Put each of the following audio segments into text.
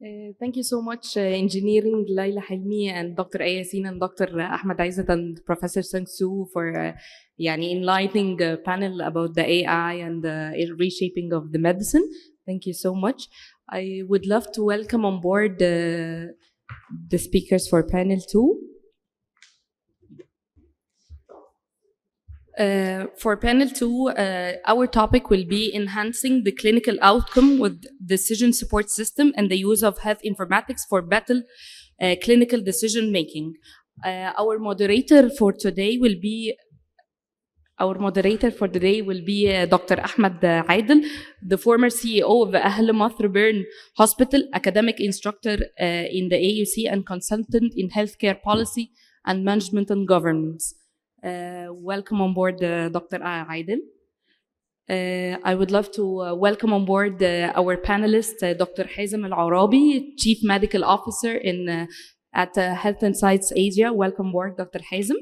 Thank you so much, Engineering Laila Hilmi and Dr. Ayasin and Dr. Ahmed Aizat and Professor Sang Soo for enlightening panel about the AI and the reshaping of the medicine. Thank you so much. I would love to welcome on board the speakers for panel 2. For panel 2, our topic will be enhancing the clinical outcome with decision support system and the use of health informatics for better clinical decision making. Our moderator for today will be Dr. Ahmed Aidel, the former CEO of Ahl Masr Burn Hospital, academic instructor in the AUC and consultant in healthcare policy and management and governance. Welcome on board, Dr. Aidel. I would love to welcome on board our panelist, Dr. Hazem Al-Arabi, Chief Medical Officer at Health Insights Asia. Welcome aboard, Dr. Hazem.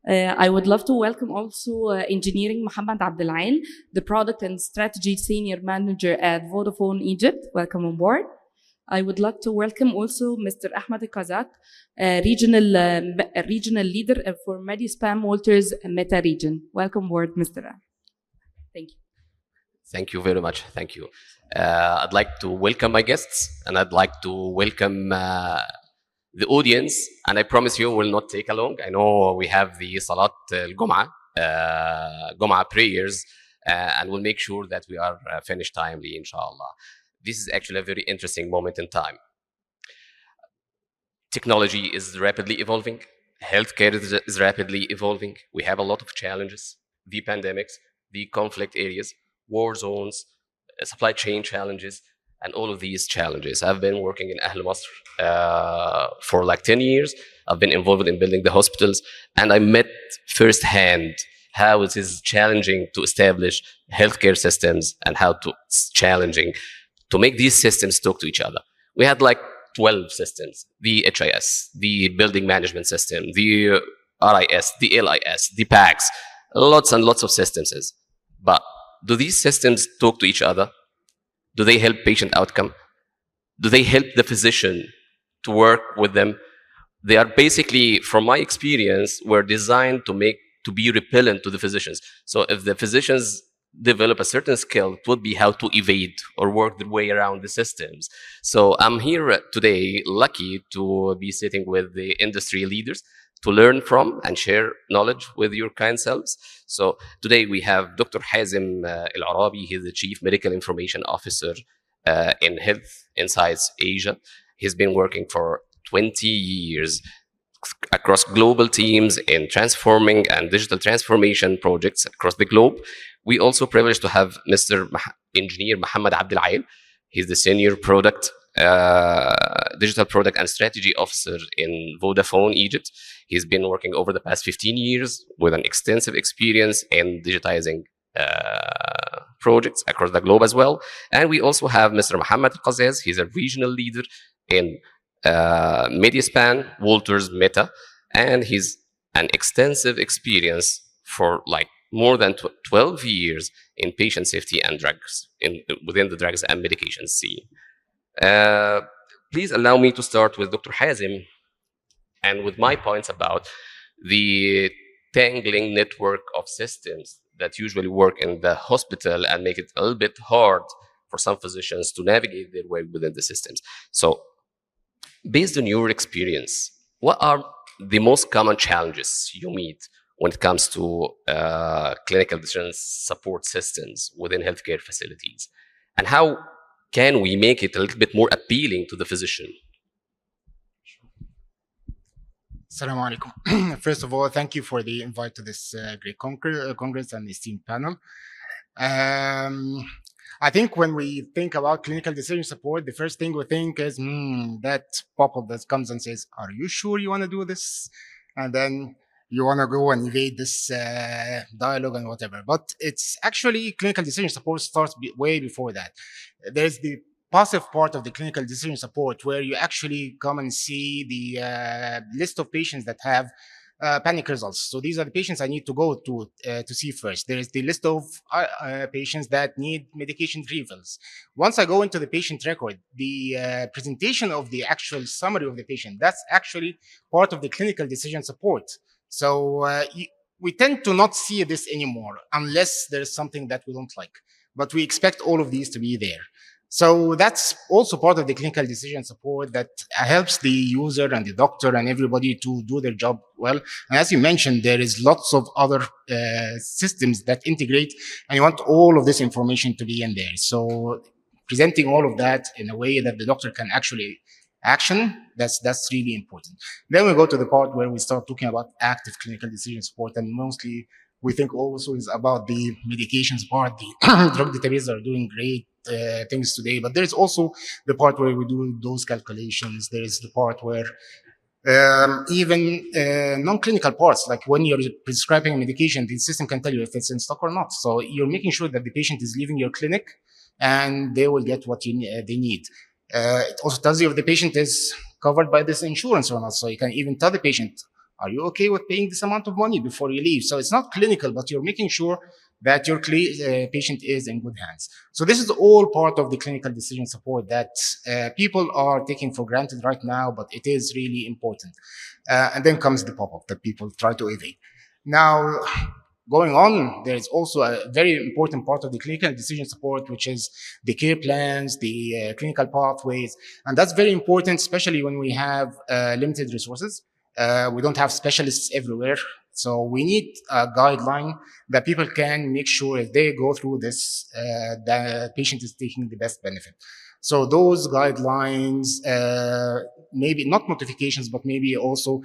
I would love to welcome also Engineering Mohammed Abdelail, the Product and Strategy Senior Manager at Vodafone Egypt. Welcome on board. I would like to welcome also Mr. Ahmed Kazak, regional leader for Medispam Walters Meta region. Welcome aboard, Mr. Thank you. Thank you very much. Thank you. I'd like to welcome my guests, and I'd like to welcome the audience. And I promise you, will not take long. I know we have the Salat al-Jum'ah prayers, and we'll make sure that we are finished timely, inshallah. This is actually a very interesting moment in time. Technology is rapidly evolving. Healthcare is rapidly evolving. We have a lot of challenges, the pandemics, the conflict areas, war zones, supply chain challenges, and all of these challenges. I've been working in Ahl Masr for like 10 years. I've been involved in building the hospitals, and I met firsthand how it is challenging to establish healthcare systems and how it's challenging to make these systems talk to each other. We had like 12 systems: the HIS, the building management system, the RIS, the LIS, the PACS, lots and lots of systems. But do these systems talk to each other? Do they help patient outcome? Do they help the physician to work with them? They are basically, from my experience, were designed to be repellent to the physicians. So if the physicians develop a certain skill, it would be how to evade or work their way around the systems. So I'm here today, lucky to be sitting with the industry leaders to learn from and share knowledge with your kind selves. So today we have Dr. Hazem Al-Arabi. He's the Chief Medical Information Officer in Health Insights Asia. He's been working for 20 years across global teams in transforming and digital transformation projects across the globe. We also privileged to have Mr. Engineer Mohammed Abdelail. He's the Senior Digital Product and Strategy Officer in Vodafone Egypt. He's been working over the past 15 years with an extensive experience in digitizing projects across the globe as well. And we also have Mr. Mohammed Qazez. He's a regional leader in Mediaspan Walters Meta, and he's an extensive experience for like more than 12 years in patient safety and drugs, within the drugs and medications scene. Please allow me to start with Dr. Hazem and with my points about the tangling network of systems that usually work in the hospital and make it a little bit hard for some physicians to navigate their way within the systems. So, based on your experience, what are the most common challenges you meet when it comes to clinical decision support systems within healthcare facilities? And how can we make it a little bit more appealing to the physician? Assalamu alaikum. First of all, thank you for the invite to this great congress and esteemed panel. I think when we think about clinical decision support, the first thing we think is that pop-up that comes and says, "Are you sure you want to do this?" And then you want to go and evade this dialogue and whatever. But it's actually clinical decision support starts way before that. There's the passive part of the clinical decision support where you actually come and see the list of patients that have panic results. So these are the patients I need to go to see first. There is the list of patients that need medication refills. Once I go into the patient record, the presentation of the actual summary of the patient, that's actually part of the clinical decision support. So we tend to not see this anymore unless there's something that we don't like. But we expect all of these to be there. So that's also part of the clinical decision support that helps the user and the doctor and everybody to do their job well. And as you mentioned, there is lots of other systems that integrate, and you want all of this information to be in there. So presenting all of that in a way that the doctor can actually action, that's really important. Then we go to the part where we start talking about active clinical decision support, and mostly we think also is about the medications part. The drug databases are doing great things today, but there's also the part where we do those calculations. There's the part where even non-clinical parts, like when you're prescribing a medication, the system can tell you if it's in stock or not. So you're making sure that the patient is leaving your clinic and they will get what they need. It also tells you if the patient is covered by this insurance or not. So you can even tell the patient, are you okay with paying this amount of money before you leave? So it's not clinical, but you're making sure that your patient is in good hands. So this is all part of the clinical decision support that people are taking for granted right now, but it is really important. And then comes the pop-up that people try to evade. Now, going on, there is also a very important part of the clinical decision support, which is the care plans, the clinical pathways. And that's very important, especially when we have limited resources. We don't have specialists everywhere. So we need a guideline that people can make sure if they go through this, the patient is taking the best benefit. So those guidelines, maybe not notifications, but maybe also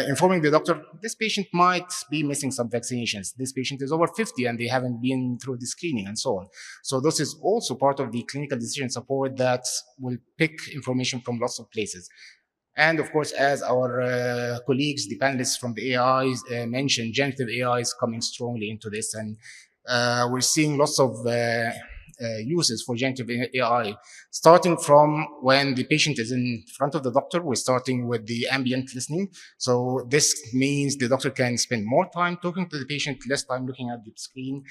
informing the doctor, this patient might be missing some vaccinations. This patient is over 50 and they haven't been through the screening and so on. So this is also part of the clinical decision support that will pick information from lots of places. And of course, as our colleagues, the panelists from the AIs mentioned, generative AI is coming strongly into this. And we're seeing lots of uses for generative AI, starting from when the patient is in front of the doctor. We're starting with the ambient listening. So this means the doctor can spend more time talking to the patient, less time looking at the screen.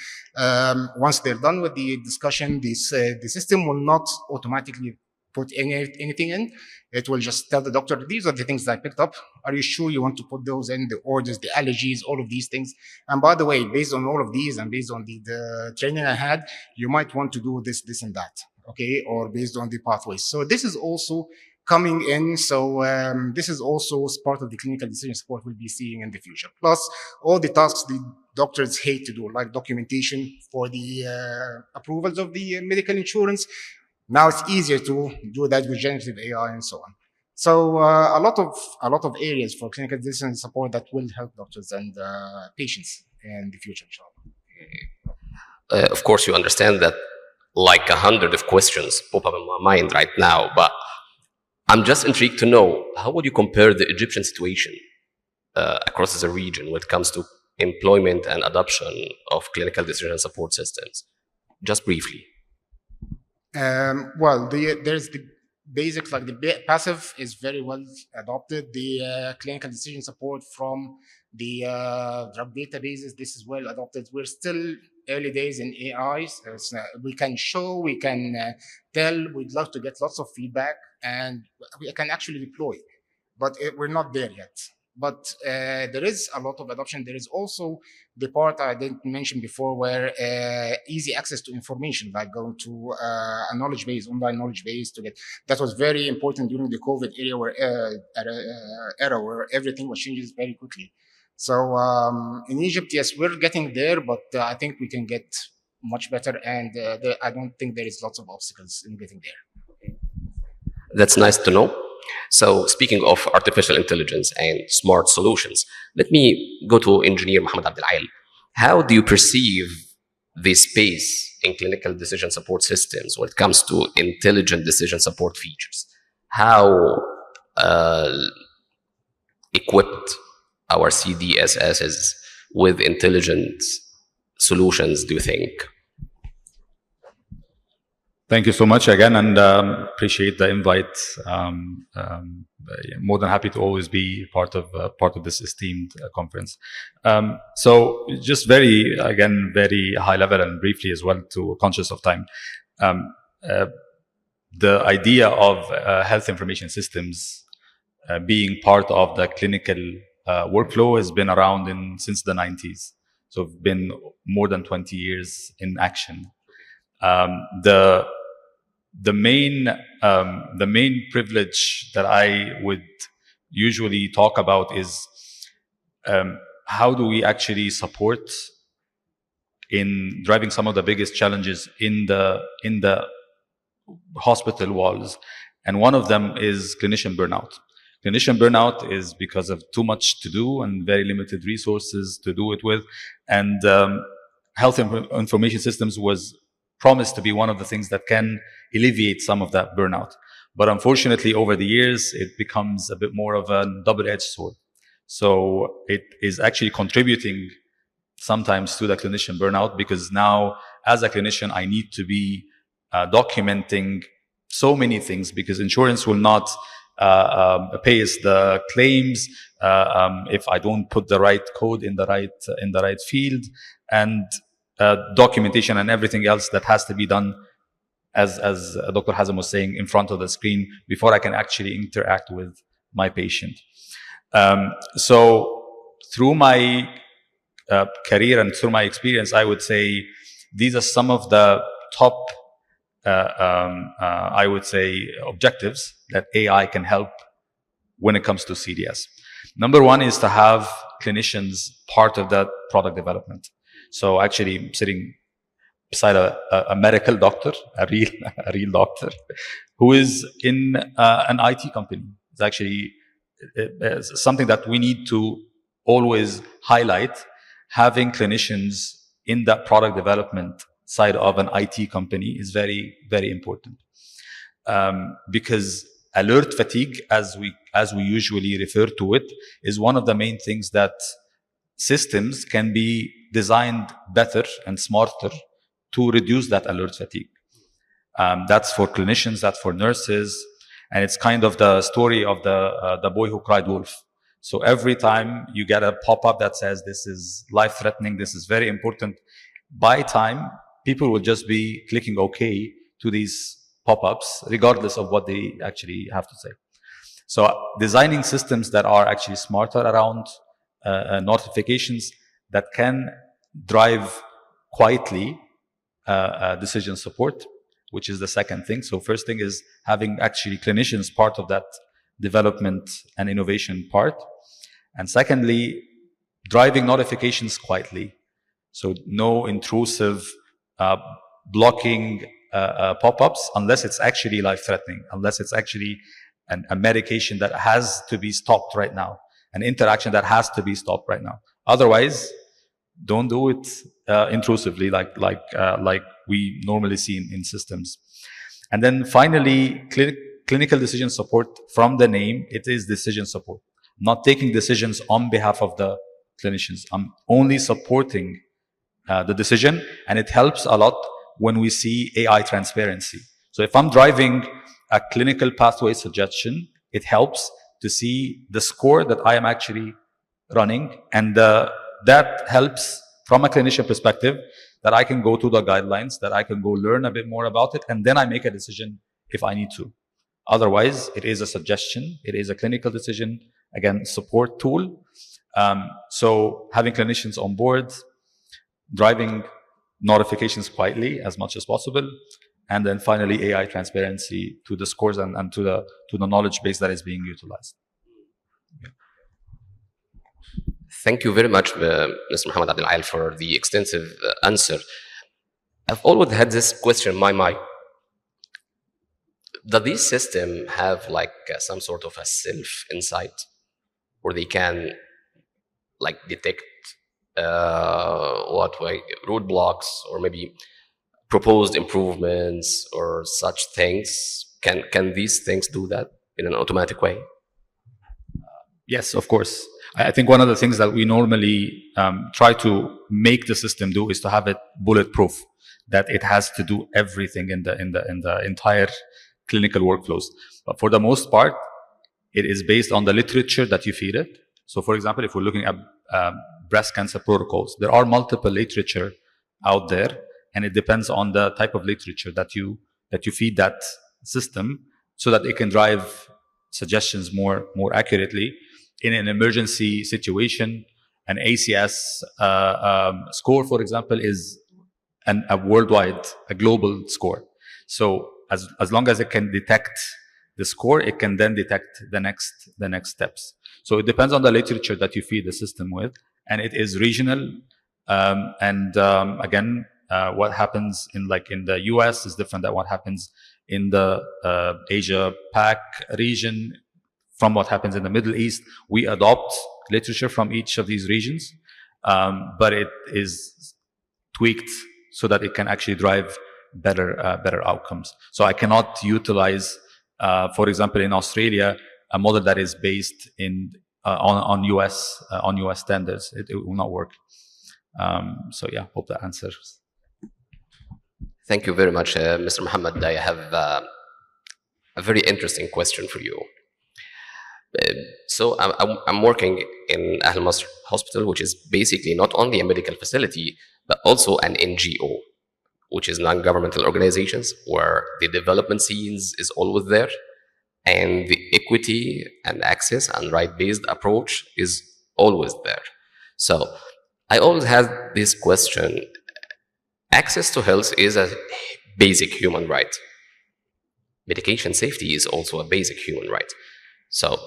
Once they're done with the discussion, the system will not automatically put anything in. It will just tell the doctor, these are the things that I picked up. Are you sure you want to put those in? The orders, the allergies, all of these things. And by the way, based on all of these and based on the training I had, you might want to do this, this, and that, okay? Or based on the pathways. So this is also coming in. So this is also part of the clinical decision support we'll be seeing in the future. Plus all the tasks the doctors hate to do, like documentation for the approvals of the medical insurance. Now it's easier to do that with generative AI and so on. So a lot of areas for clinical decision support that will help doctors and patients in the future, inshallah. Of course, you understand that like 100 of questions pop up in my mind right now, but I'm just intrigued to know, how would you compare the Egyptian situation across the region when it comes to employment and adoption of clinical decision support systems? Just briefly. Well, there's the basics, like the passive is very well adopted. The clinical decision support from the drug databases, this is well adopted. We're still early days in AI. We can show, we can tell, we'd love to get lots of feedback, and we can actually deploy, but we're not there yet. But there is a lot of adoption. There is also the part I didn't mention before, where easy access to information, like going to a knowledge base, online knowledge base to get. That was very important during the COVID era where everything was changing very quickly. So in Egypt, yes, we're getting there, but I think we can get much better, and I don't think there is lots of obstacles in getting there. That's nice to know. So speaking of artificial intelligence and smart solutions, let me go to Engineer Mohammed Abdel Ail. How do you perceive the space in clinical decision support systems when it comes to intelligent decision support features? How equipped our CDSSs with intelligent solutions do you think? Thank you so much again, and appreciate the invite. More than happy to always be part of this esteemed conference. So, just very high level and briefly as well, to conscious of time. The idea of health information systems being part of the clinical workflow has been around since the 90s. So, it's been more than 20 years in action. The main privilege that I would usually talk about is how do we actually support in driving some of the biggest challenges in the hospital walls, and one of them is clinician burnout. Clinician burnout is because of too much to do and very limited resources to do it with, and health information systems was promised to be one of the things that can alleviate some of that burnout. But unfortunately, over the years, it becomes a bit more of a double-edged sword. So it is actually contributing sometimes to the clinician burnout, because now, as a clinician, I need to be documenting so many things, because insurance will not pay us the claims if I don't put the right code in the right field, and documentation and everything else that has to be done, as Dr. Hazem was saying, in front of the screen before I can actually interact with my patient. So through my career and through my experience, I would say these are some of the top, I would say, objectives that AI can help when it comes to CDS. Number one is to have clinicians part of that product development. So actually sitting beside a medical doctor, a real doctor, who is in an IT company. It's actually something that we need to always highlight. Having clinicians in that product development side of an IT company is very, very important. Because alert fatigue, as we usually refer to it, is one of the main things that systems can be designed better and smarter to reduce that alert fatigue. That's for clinicians, that's for nurses, and it's kind of the story of the boy who cried wolf. So every time you get a pop-up that says this is life-threatening, this is very important, by time people will just be clicking OK to these pop-ups, regardless of what they actually have to say. So designing systems that are actually smarter around notifications that can drive quietly decision support, which is the second thing. So first thing is having actually clinicians part of that development and innovation part. And secondly, driving notifications quietly. So no intrusive blocking pop-ups unless it's actually life-threatening, unless it's actually a medication that has to be stopped right now, an interaction that has to be stopped right now. Otherwise, don't do it intrusively like we normally see in systems. And then finally, clinical decision support. From the name, it is decision support. I'm not taking decisions on behalf of the clinicians. I'm only supporting the decision, and it helps a lot when we see AI transparency. So if I'm driving a clinical pathway suggestion, it helps to see the score that I am actually running, and that helps from a clinician perspective that I can go to the guidelines, that I can go learn a bit more about it, and then I make a decision if I need to. Otherwise, it is a suggestion, it is a clinical decision, again, support tool. So having clinicians on board, driving notifications quietly as much as possible, and then finally AI transparency to the scores and to the knowledge base that is being utilized. Yeah. Thank you very much, Mr. Mohammed Abdel Al, for the extensive answer. I've always had this question in my mind. Does this system have like some sort of a self-insight where they can like detect roadblocks or maybe proposed improvements or such things? Can these things do that in an automatic way? Yes, of course. I think one of the things that we normally try to make the system do is to have it bulletproof. that it has to do everything in the entire clinical workflows. But for the most part, it is based on the literature that you feed it. So, for example, if we're looking at breast cancer protocols, there are multiple literature out there, and it depends on the type of literature that you feed that system, so that it can drive suggestions more accurately. In an emergency situation, an ACS score, for example, is a worldwide, a global score. So as long as it can detect the score, it can then detect the next steps. So it depends on the literature that you feed the system with, and it is regional. Again, what happens in the US is different than what happens in the Asia Pac region, from what happens in the Middle East. We adopt literature from each of these regions, but it is tweaked so that it can actually drive better outcomes. So I cannot utilize, for example, in Australia, a model that is based on US standards. It will not work. So yeah, hope that answers. Thank you very much, Mr. Muhammad. I have a very interesting question for you. So I'm working in Al Masr Hospital, which is basically not only a medical facility, but also an NGO, which is non-governmental organizations, where the development scenes is always there, and the equity and access and right-based approach is always there. So I always had this question: access to health is a basic human right. Medication safety is also a basic human right. So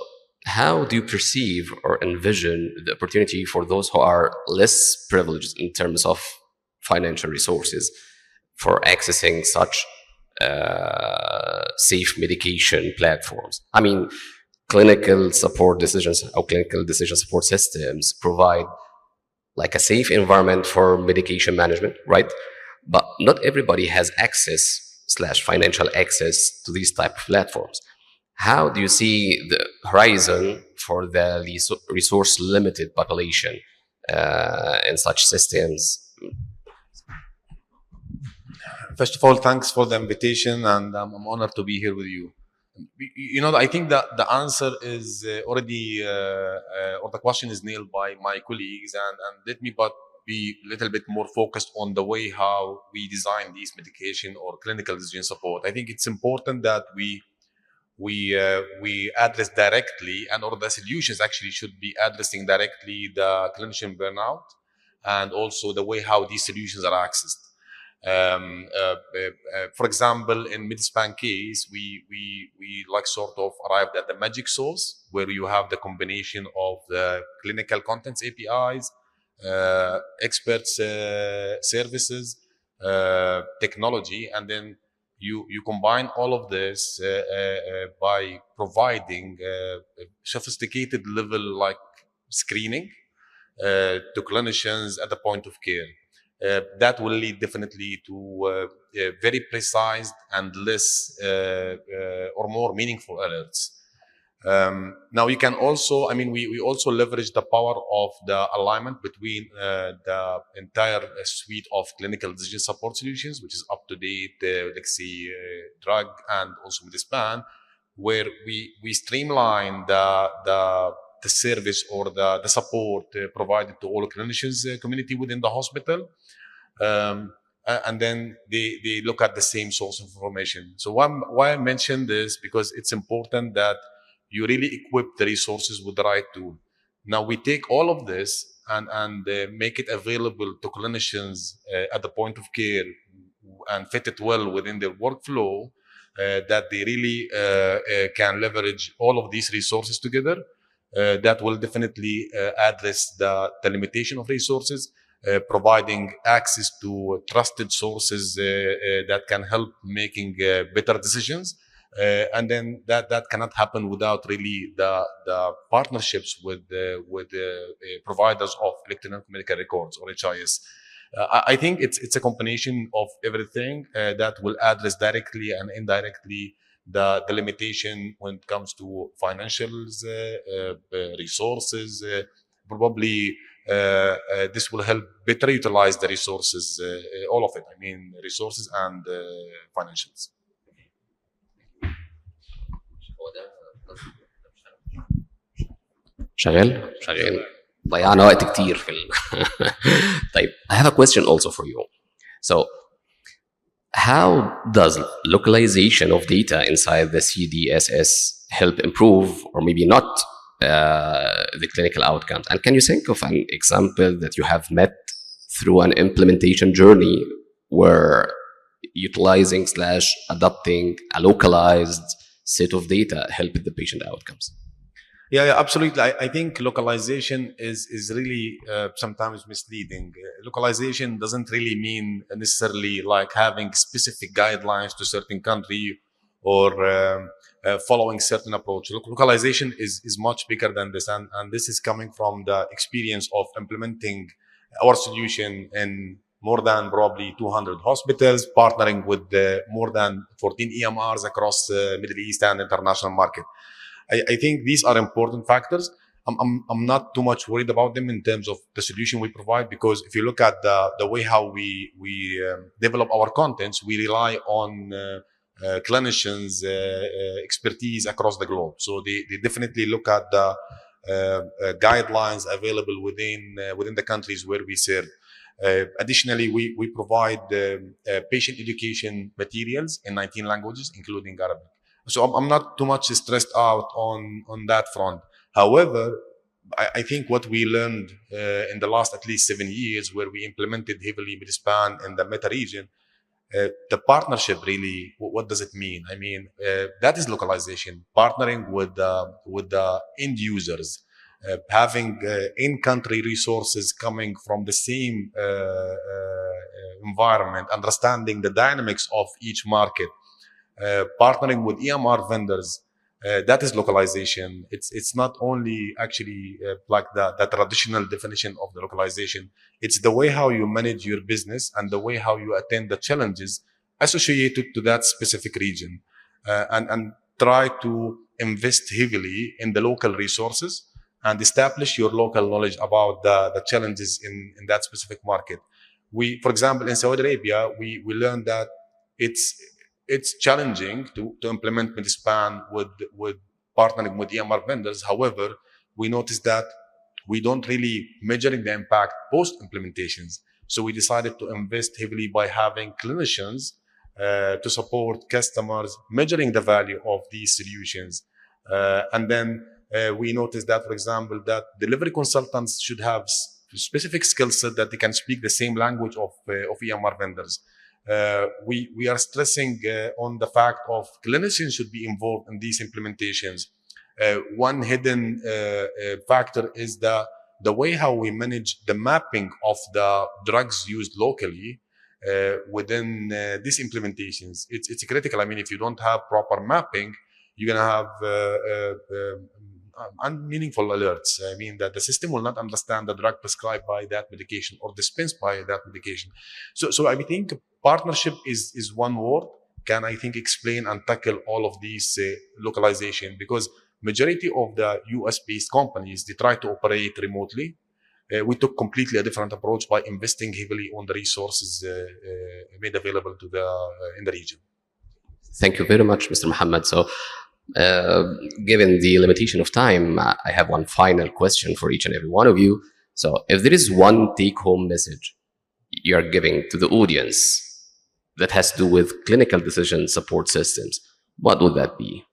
how do you perceive or envision the opportunity for those who are less privileged in terms of financial resources for accessing such safe medication platforms? I mean, clinical support decisions or clinical decision support systems provide like a safe environment for medication management, right? But not everybody has access / financial access to these type of platforms. How do you see the horizon for the resource-limited population in such systems? First of all, thanks for the invitation, and I'm honored to be here with you. You know, I think that the answer is already, or the question is nailed by my colleagues, and let me be a little bit more focused on the way how we design these medication or clinical decision support. I think it's important that we address directly, and or the solutions actually should be addressing directly the clinician burnout, and also the way how these solutions are accessed. For example, in Midspan case, we like sort of arrived at the magic sauce, where you have the combination of the clinical contents APIs, experts services, technology, and then you combine all of this by providing sophisticated level like screening to clinicians at the point of care. That will lead definitely to very precise and less or more meaningful alerts. Now you can also, I mean, we also leverage the power of the alignment between the entire suite of clinical decision support solutions, which is up to date, let's say, drug and also Midspan, where we streamline the service or the support provided to all clinicians community within the hospital. And then they look at the same source of information. So why I mention this, because it's important that you really equip the resources with the right tool. Now we take all of this and make it available to clinicians at the point of care and fit it well within their workflow, that they really can leverage all of these resources together. That will definitely address the limitation of resources, providing access to trusted sources that can help making better decisions. And then that cannot happen without really the partnerships with providers of electronic medical records, or HIS. I think it's a combination of everything that will address directly and indirectly the limitation when it comes to financials, resources, probably this will help better utilize the resources, all of it. I mean, resources and financials. شغال ضيعنا وقت كتير في طيب, I have a question also for you. So how does localization of data inside the CDSS help improve or maybe not the clinical outcomes? And can you think of an example that you have met through an implementation journey where utilizing / adopting a localized set of data helped the patient outcomes? Yeah, absolutely. I think localization is really sometimes misleading. Localization doesn't really mean necessarily like having specific guidelines to certain country or following certain approach. Localization is much bigger than this, and this is coming from the experience of implementing our solution in more than probably 200 hospitals, partnering with more than 14 EMRs across the Middle East and international market. I think these are important factors. I'm not too much worried about them in terms of the solution we provide, because if you look at the way how we develop our contents, we rely on clinicians' expertise across the globe. So they definitely look at the guidelines available within the countries where we serve. Additionally, we provide patient education materials in 19 languages, including Arabic. So I'm not too much stressed out on that front. However, I think what we learned in the last at least 7 years, where we implemented heavily Midspan in the Meta region, the partnership really, what does it mean? I mean, that is localization, partnering with the end users, having in-country resources coming from the same environment, understanding the dynamics of each market. Partnering with EMR vendors, that is localization. It's not only actually like the traditional definition of the localization. It's the way how you manage your business and the way how you attend the challenges associated to that specific region, and try to invest heavily in the local resources and establish your local knowledge about the challenges in that specific market. For example, in Saudi Arabia, we learned that it's challenging to implement Midspan with partnering with EMR vendors. However, we noticed that we don't really measuring the impact post implementations. So we decided to invest heavily by having clinicians to support customers measuring the value of these solutions. And then we noticed that, for example, that delivery consultants should have specific skill set that they can speak the same language of EMR vendors. We are stressing on the fact of clinicians should be involved in these implementations. One hidden factor is the way how we manage the mapping of the drugs used locally within these implementations. It's critical. I mean, if you don't have proper mapping, you're gonna have unmeaningful alerts. I mean, that the system will not understand the drug prescribed by that medication or dispensed by that medication. So I think partnership is one word can, I think, explain and tackle all of these localization, because majority of the US-based companies, they try to operate remotely. We took completely a different approach by investing heavily on the resources made available to in the region. Thank you very much, Mr. Mohammed. So, given the limitation of time, I have one final question for each and every one of you. So, if there is one take-home message you are giving to the audience that has to do with clinical decision support systems, what would that be?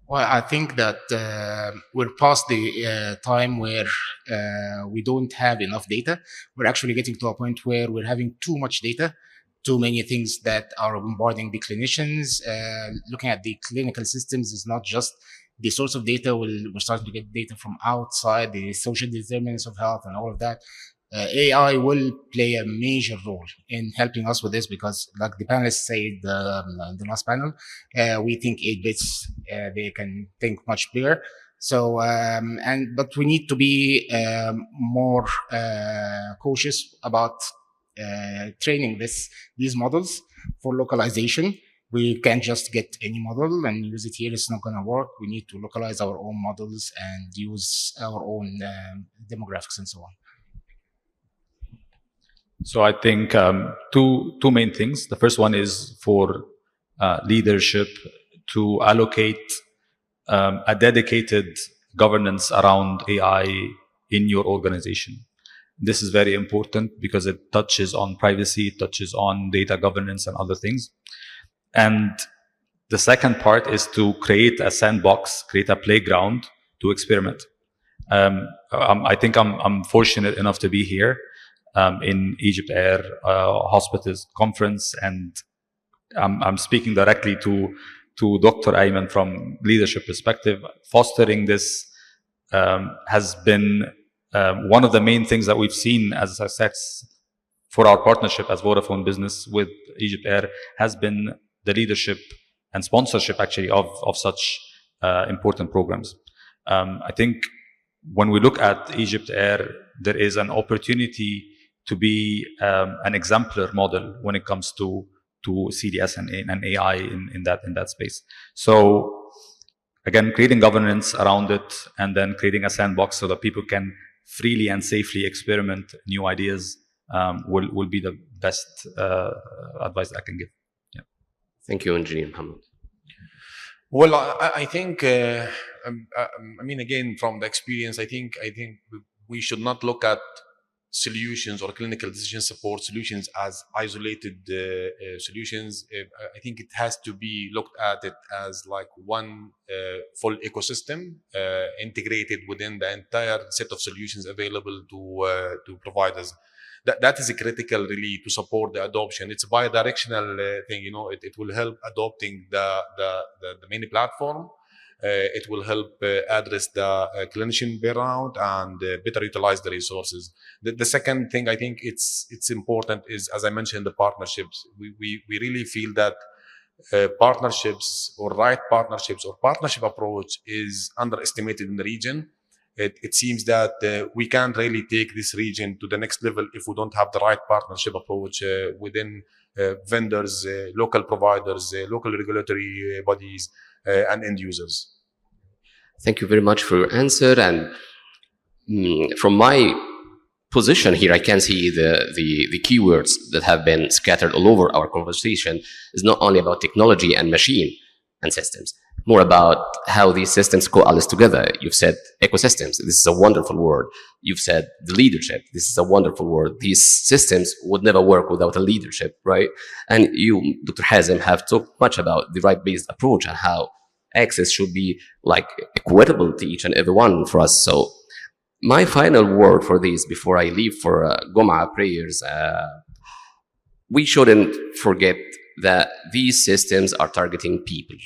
Well, I think that we're past the time where we don't have enough data. We're actually getting to a point where we're having too much data, too many things that are bombarding the clinicians. Looking at the clinical systems is not just the source of data. We're starting to get data from outside, the social determinants of health and all of that. AI will play a major role in helping us with this, because like the panelists said in the last panel, we think 8 bits, they can think much bigger. So, but we need to be more cautious about training these models for localization, We can't just get any model and use it here. It's not going to work. We need to localize our own models and use our own demographics and so on. So I think two main things. The first one is for leadership to allocate a dedicated governance around AI in your organization. This is very important because it touches on privacy, it touches on data governance and other things. And the second part is to create a sandbox, create a playground to experiment. I think I'm fortunate enough to be here in EGYPTAIR Hospitals Conference, and I'm speaking directly to Dr. Ayman from leadership perspective. Fostering this has been one of the main things that we've seen as a success for our partnership as Vodafone Business with EGYPTAIR has been the leadership and sponsorship actually of such important programs. I think when we look at EGYPTAIR, there is an opportunity to be an exemplar model when it comes to CDS and AI in that space. So again, creating governance around it and then creating a sandbox so that people can freely and safely experiment new ideas will be the best advice I can give. Yeah. Thank you, Engineer Mohammed. Well, I think, I mean, again, from the experience, I think we should not look at solutions or clinical decision support solutions as isolated solutions. I think it has to be looked at it as like one full ecosystem integrated within the entire set of solutions available to providers. That is critical really to support the adoption. It's a bi-directional thing, you know. It will help adopting the many platform. It will help address the clinician burnout and better utilize the resources. The second thing I think it's important is, as I mentioned, the partnerships. We really feel that partnerships or partnership approach is underestimated in the region. It seems that we can't really take this region to the next level if we don't have the right partnership approach within vendors, local providers, local regulatory bodies, and end users. Thank you very much for your answer. And from my position here, I can see the keywords that have been scattered all over our conversation is not only about technology and machine and systems, more about how these systems coalesce together. You've said ecosystems. This is a wonderful word. You've said the leadership. This is a wonderful word. These systems would never work without a leadership, right? And you, Dr. Hazem, have talked much about the right-based approach and how access should be like equitable to each and every one for us. So my final word for this before I leave for Goma prayers, we shouldn't forget that these systems are targeting people.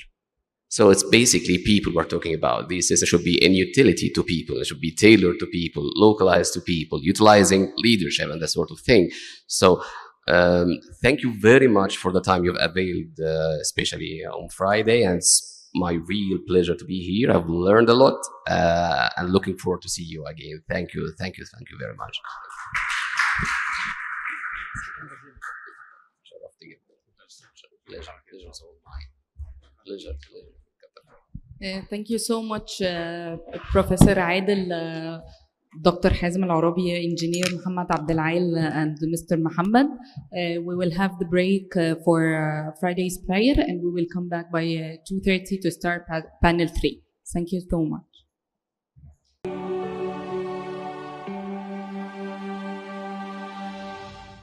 So it's basically people we're talking about. These systems should be in utility to people. It should be tailored to people, localized to people, utilizing leadership and that sort of thing. So thank you very much for the time you've availed, especially on Friday. And it's my real pleasure to be here. I've learned a lot and looking forward to see you again. Thank you. Thank you. Thank you very much. Pleasure. Thank you so much, Professor Adel, Dr. Hazem Al-Arabi, Engineer Muhammad Abdelail, and Mr. Muhammad. We will have the break for Friday's prayer, and we will come back by 2:30 to start panel 3. Thank you so much.